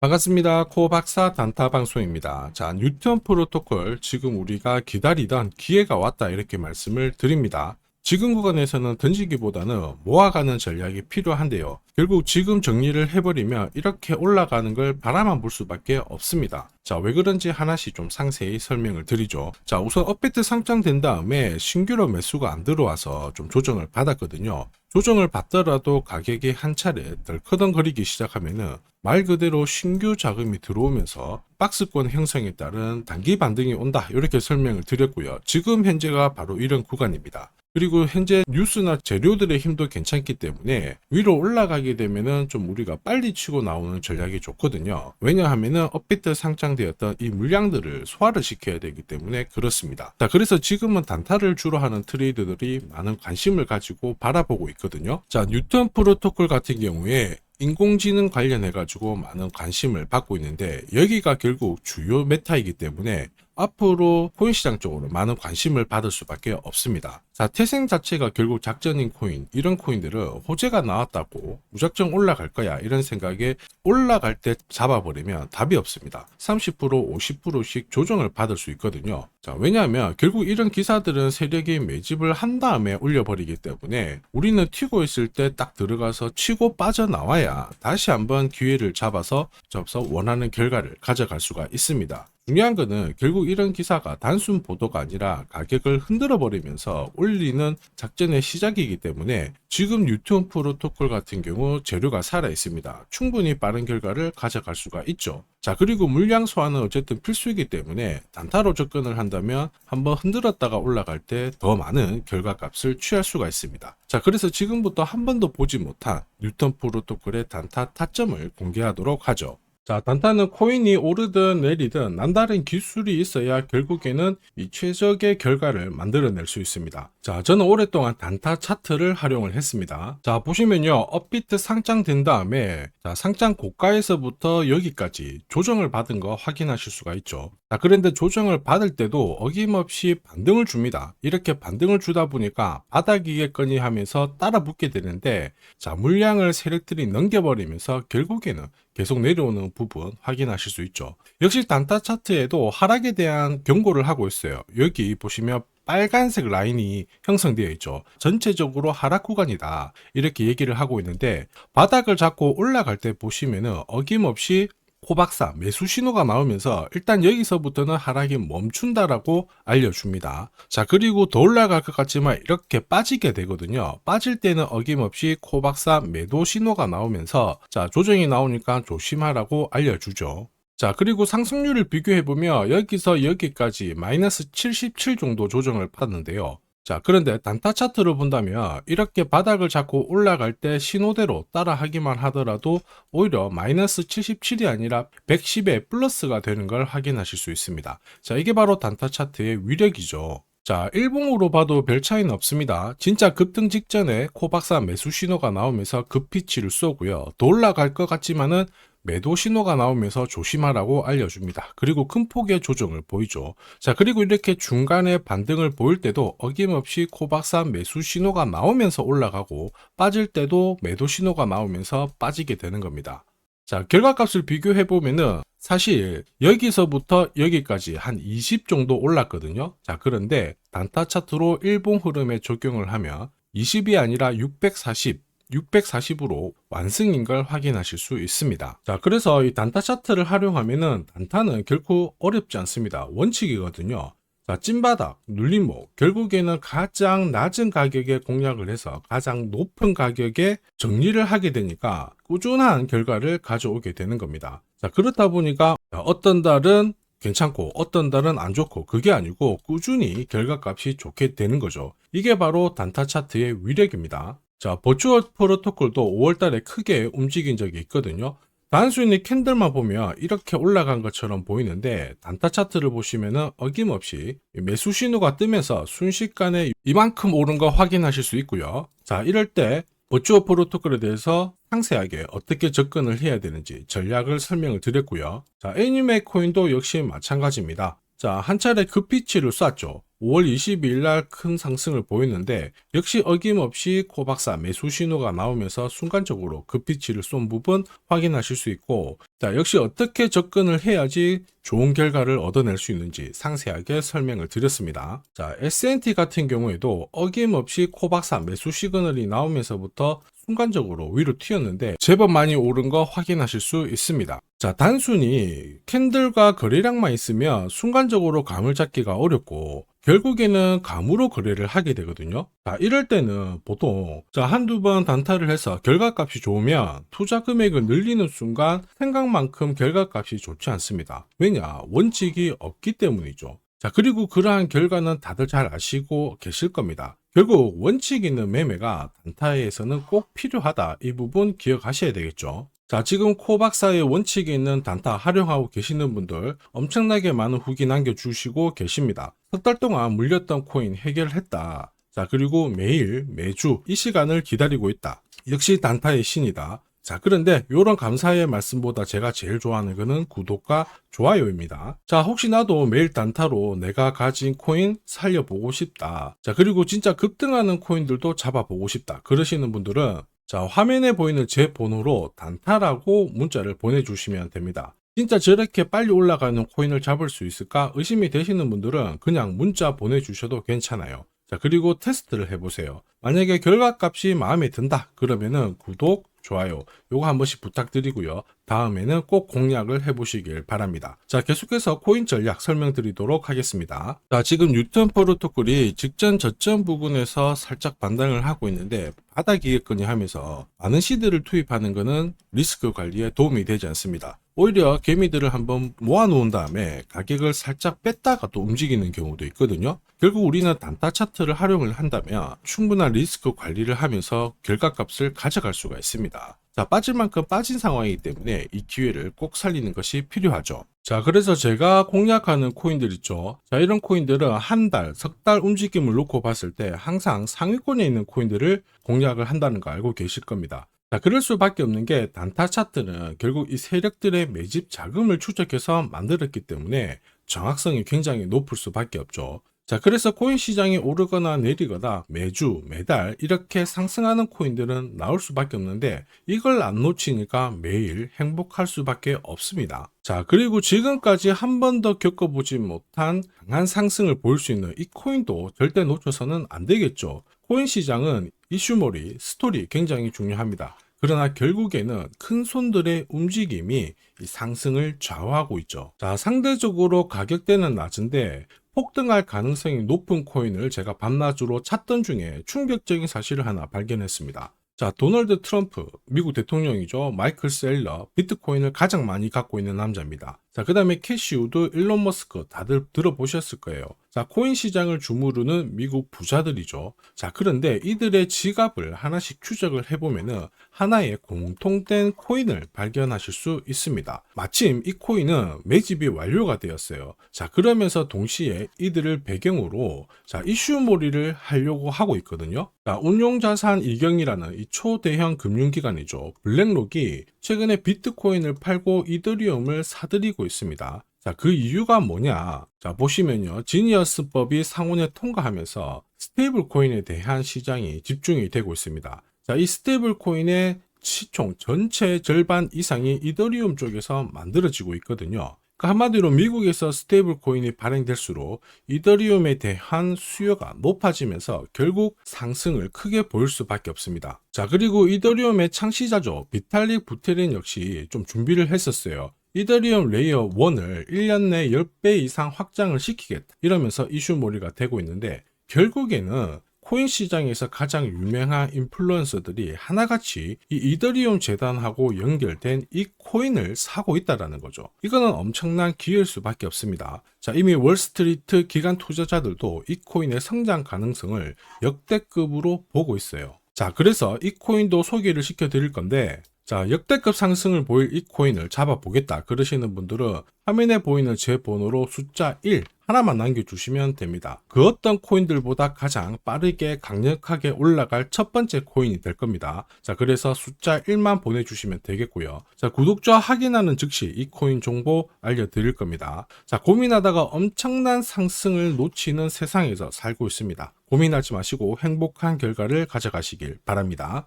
반갑습니다. 코박사 단타 방송입니다. 자, 뉴턴 프로토콜 지금 우리가 기다리던 기회가 왔다 이렇게 말씀을 드립니다. 지금 구간에서는 던지기보다는 모아가는 전략이 필요한데요. 결국 지금 정리를 해버리면 이렇게 올라가는 걸 바라만 볼 수밖에 없습니다. 자, 왜 그런지 하나씩 좀 상세히 설명을 드리죠. 자, 우선 업비트 상장된 다음에 신규로 매수가 안 들어와서 좀 조정을 받았거든요. 조정을 받더라도 가격이 한 차례 덜커덩거리기 시작하면은 말 그대로 신규 자금이 들어오면서 박스권 형성에 따른 단기 반등이 온다 이렇게 설명을 드렸고요. 지금 현재가 바로 이런 구간입니다. 그리고 현재 뉴스나 재료들의 힘도 괜찮기 때문에 위로 올라가게 되면은 좀 우리가 빨리 치고 나오는 전략이 좋거든요. 왜냐하면은 업비트 상장되었던 이 물량들을 소화를 시켜야 되기 때문에 그렇습니다. 자, 그래서 지금은 단타를 주로 하는 트레이더들이 많은 관심을 가지고 바라보고 있거든요. 자, 뉴턴 프로토콜 같은 경우에 인공지능 관련해가지고 많은 관심을 받고 있는데 여기가 결국 주요 메타이기 때문에 앞으로 코인 시장 쪽으로 많은 관심을 받을 수밖에 없습니다. 자, 태생 자체가 결국 작전인 코인, 이런 코인들은 호재가 나왔다고 무작정 올라갈 거야 이런 생각에 올라갈 때 잡아버리면 답이 없습니다. 30%, 50%씩 조정을 받을 수 있거든요. 자, 왜냐하면 결국 이런 기사들은 세력이 매집을 한 다음에 올려버리기 때문에 우리는 튀고 있을 때 딱 들어가서 치고 빠져나와야 다시 한번 기회를 잡아서 원하는 결과를 가져갈 수가 있습니다. 중요한 거는 결국 이런 기사가 단순 보도가 아니라 가격을 흔들어 버리면서 올리는 작전의 시작이기 때문에 지금 뉴턴 프로토콜 같은 경우 재료가 살아 있습니다. 충분히 빠른 결과를 가져갈 수가 있죠. 자, 그리고 물량 소화는 어쨌든 필수이기 때문에 단타로 접근을 한다면 한번 흔들었다가 올라갈 때 더 많은 결과값을 취할 수가 있습니다. 자, 그래서 지금부터 한 번도 보지 못한 뉴턴 프로토콜의 단타 타점을 공개하도록 하죠. 자, 단타는 코인이 오르든 내리든 남다른 기술이 있어야 결국에는 이 최적의 결과를 만들어낼 수 있습니다. 자, 저는 오랫동안 단타 차트를 활용을 했습니다. 자, 보시면요. 업비트 상장된 다음에 자, 상장 고가에서부터 여기까지 조정을 받은 거 확인하실 수가 있죠. 자, 그런데 조정을 받을 때도 어김없이 반등을 줍니다. 이렇게 반등을 주다 보니까 바닥이겠거니 하면서 따라 붙게 되는데 자, 물량을 세력들이 넘겨버리면서 결국에는 계속 내려오는 부분 확인하실 수 있죠. 역시 단타 차트에도 하락에 대한 경고를 하고 있어요. 여기 보시면 빨간색 라인이 형성되어 있죠. 전체적으로 하락 구간이다 이렇게 얘기를 하고 있는데 바닥을 잡고 올라갈 때 보시면은 어김없이 코박사 매수 신호가 나오면서 일단 여기서부터는 하락이 멈춘다라고 알려줍니다. 자, 그리고 더 올라갈 것 같지만 이렇게 빠지게 되거든요. 빠질 때는 어김없이 코박사 매도 신호가 나오면서 자, 조정이 나오니까 조심하라고 알려주죠. 자, 그리고 상승률을 비교해보면 여기서 여기까지 마이너스 77 정도 조정을 받았는데요. 자, 그런데 단타 차트를 본다면 이렇게 바닥을 잡고 올라갈 때 신호대로 따라하기만 하더라도 오히려 마이너스 77이 아니라 110의 플러스가 되는 걸 확인하실 수 있습니다. 자, 이게 바로 단타 차트의 위력이죠. 자, 일봉으로 봐도 별 차이는 없습니다. 진짜 급등 직전에 코박사 매수 신호가 나오면서 급피치를 쏘고요. 더 올라갈 것 같지만은 매도 신호가 나오면서 조심하라고 알려줍니다. 그리고 큰 폭의 조정을 보이죠. 자, 그리고 이렇게 중간에 반등을 보일 때도 어김없이 코박사 매수 신호가 나오면서 올라가고 빠질 때도 매도 신호가 나오면서 빠지게 되는 겁니다. 자, 결과값을 비교해 보면은 사실 여기서부터 여기까지 한 20 정도 올랐거든요. 자, 그런데 단타 차트로 일봉 흐름에 적용을 하면 20이 아니라 640으로 완승인 걸 확인하실 수 있습니다. 자, 그래서 이 단타 차트를 활용하면은 단타는 결코 어렵지 않습니다. 원칙이거든요. 자, 찐바닥, 눌림목, 결국에는 가장 낮은 가격에 공략을 해서 가장 높은 가격에 정리를 하게 되니까 꾸준한 결과를 가져오게 되는 겁니다. 자, 그렇다 보니까 어떤 달은 괜찮고 어떤 달은 안 좋고 그게 아니고 꾸준히 결과값이 좋게 되는 거죠. 이게 바로 단타 차트의 위력입니다. 자, 버추얼 프로토콜도 5월달에 크게 움직인 적이 있거든요. 단순히 캔들만 보면 이렇게 올라간 것처럼 보이는데 단타 차트를 보시면은 어김없이 매수 신호가 뜨면서 순식간에 이만큼 오른 거 확인하실 수 있고요. 자, 이럴 때 버추얼 프로토콜에 대해서 상세하게 어떻게 접근을 해야 되는지 전략을 설명을 드렸고요. 자, 애니메 코인도 역시 마찬가지입니다. 자, 한 차례 급피치를 쐈죠. 5월 22일 날 큰 상승을 보였는데 역시 어김없이 코박사 매수 신호가 나오면서 순간적으로 급비치를 쏜 부분 확인하실 수 있고, 자, 역시 어떻게 접근을 해야지 좋은 결과를 얻어낼 수 있는지 상세하게 설명을 드렸습니다. 자, S&T 같은 경우에도 어김없이 코박사 매수 시그널이 나오면서부터 순간적으로 위로 튀었는데 제법 많이 오른 거 확인하실 수 있습니다. 자, 단순히 캔들과 거래량만 있으면 순간적으로 감을 잡기가 어렵고 결국에는 감으로 거래를 하게 되거든요. 자, 이럴 때는 보통 한두 번 단타를 해서 결과값이 좋으면 투자 금액을 늘리는 순간 생각만큼 결과값이 좋지 않습니다. 왜냐? 원칙이 없기 때문이죠. 자, 그리고 그러한 결과는 다들 잘 아시고 계실 겁니다. 결국 원칙 있는 매매가 단타에서는 꼭 필요하다. 이 부분 기억하셔야 되겠죠. 자, 지금 코박사의 원칙이 있는 단타 활용하고 계시는 분들 엄청나게 많은 후기 남겨주시고 계십니다. 석 달 동안 물렸던 코인 해결했다. 자, 그리고 매일, 매주 이 시간을 기다리고 있다. 역시 단타의 신이다. 자, 그런데 이런 감사의 말씀보다 제가 제일 좋아하는 거는 구독과 좋아요입니다. 자, 혹시 나도 매일 단타로 내가 가진 코인 살려보고 싶다. 자, 그리고 진짜 급등하는 코인들도 잡아보고 싶다. 그러시는 분들은 자, 화면에 보이는 제 번호로 단타라고 문자를 보내주시면 됩니다. 진짜 저렇게 빨리 올라가는 코인을 잡을 수 있을까 의심이 되시는 분들은 그냥 문자 보내주셔도 괜찮아요. 자, 그리고 테스트를 해보세요. 만약에 결과값이 마음에 든다 그러면은 구독, 좋아요 요거 한 번씩 부탁드리고요. 다음에는 꼭 공략을 해보시길 바랍니다. 자, 계속해서 코인 전략 설명드리도록 하겠습니다. 자, 지금 뉴턴 프로토콜이 직전 저점 부근에서 살짝 반등을 하고 있는데 바닥이겠거니 하면서 많은 시드를 투입하는 것은 리스크 관리에 도움이 되지 않습니다. 오히려 개미들을 한번 모아놓은 다음에 가격을 살짝 뺐다가 또 움직이는 경우도 있거든요. 결국 우리는 단타 차트를 활용을 한다면 충분한 리스크 관리를 하면서 결과값을 가져갈 수가 있습니다. 자, 빠질 만큼 빠진 상황이기 때문에 이 기회를 꼭 살리는 것이 필요하죠. 자, 그래서 제가 공략하는 코인들 있죠. 자, 이런 코인들은 한 달, 석 달 움직임을 놓고 봤을 때 항상 상위권에 있는 코인들을 공략을 한다는 거 알고 계실 겁니다. 자, 그럴 수밖에 없는 게 단타 차트는 결국 이 세력들의 매집 자금을 추적해서 만들었기 때문에 정확성이 굉장히 높을 수밖에 없죠. 자, 그래서 코인 시장이 오르거나 내리거나 매주, 매달 이렇게 상승하는 코인들은 나올 수밖에 없는데 이걸 안 놓치니까 매일 행복할 수밖에 없습니다. 자, 그리고 지금까지 한 번도 겪어보지 못한 강한 상승을 보일 수 있는 이 코인도 절대 놓쳐서는 안 되겠죠. 코인 시장은 이슈몰이, 스토리 굉장히 중요합니다. 그러나 결국에는 큰 손들의 움직임이 이 상승을 좌우하고 있죠. 자, 상대적으로 가격대는 낮은데 폭등할 가능성이 높은 코인을 제가 밤낮으로 찾던 중에 충격적인 사실을 하나 발견했습니다. 자, 도널드 트럼프, 미국 대통령이죠. 마이클 셀러, 비트코인을 가장 많이 갖고 있는 남자입니다. 자, 그 다음에 캐시우드, 일론 머스크 다들 들어보셨을 거예요. 자, 코인 시장을 주무르는 미국 부자들이죠. 자, 그런데 이들의 지갑을 하나씩 추적을 해보면은 하나의 공통된 코인을 발견하실 수 있습니다. 마침 이 코인은 매집이 완료가 되었어요. 자, 그러면서 동시에 이들을 배경으로 자, 이슈몰이를 하려고 하고 있거든요. 자, 운용자산 이경이라는 이 초대형 금융기관이죠. 블랙록이 최근에 비트코인을 팔고 이더리움을 사들이고 있습니다. 자, 그 이유가 뭐냐? 자, 보시면요. 지니어스법이 상원에 통과하면서 스테이블 코인에 대한 시장이 집중이 되고 있습니다. 자, 이 스테이블 코인의 시총 전체 절반 이상이 이더리움 쪽에서 만들어지고 있거든요. 그러니까 한마디로 미국에서 스테이블 코인이 발행될수록 이더리움에 대한 수요가 높아지면서 결국 상승을 크게 보일 수밖에 없습니다. 자, 그리고 이더리움의 창시자죠. 비탈릭 부테린 역시 좀 준비를 했었어요. 이더리움 레이어 1을 1년 내 10배 이상 확장을 시키겠다. 이러면서 이슈몰이가 되고 있는데 결국에는 코인 시장에서 가장 유명한 인플루언서들이 하나같이 이 이더리움 재단하고 연결된 이 코인을 사고 있다는 거죠. 이거는 엄청난 기회일 수밖에 없습니다. 자, 이미 월스트리트 기관 투자자들도 이 코인의 성장 가능성을 역대급으로 보고 있어요. 자, 그래서 이 코인도 소개를 시켜드릴 건데 자, 역대급 상승을 보일 이 코인을 잡아보겠다 그러시는 분들은 화면에 보이는 제 번호로 숫자 1 하나만 남겨주시면 됩니다. 그 어떤 코인들보다 가장 빠르게 강력하게 올라갈 첫 번째 코인이 될 겁니다. 자, 그래서 숫자 1만 보내주시면 되겠고요. 자, 구독자 확인하는 즉시 이 코인 정보 알려드릴 겁니다. 자, 고민하다가 엄청난 상승을 놓치는 세상에서 살고 있습니다. 고민하지 마시고 행복한 결과를 가져가시길 바랍니다.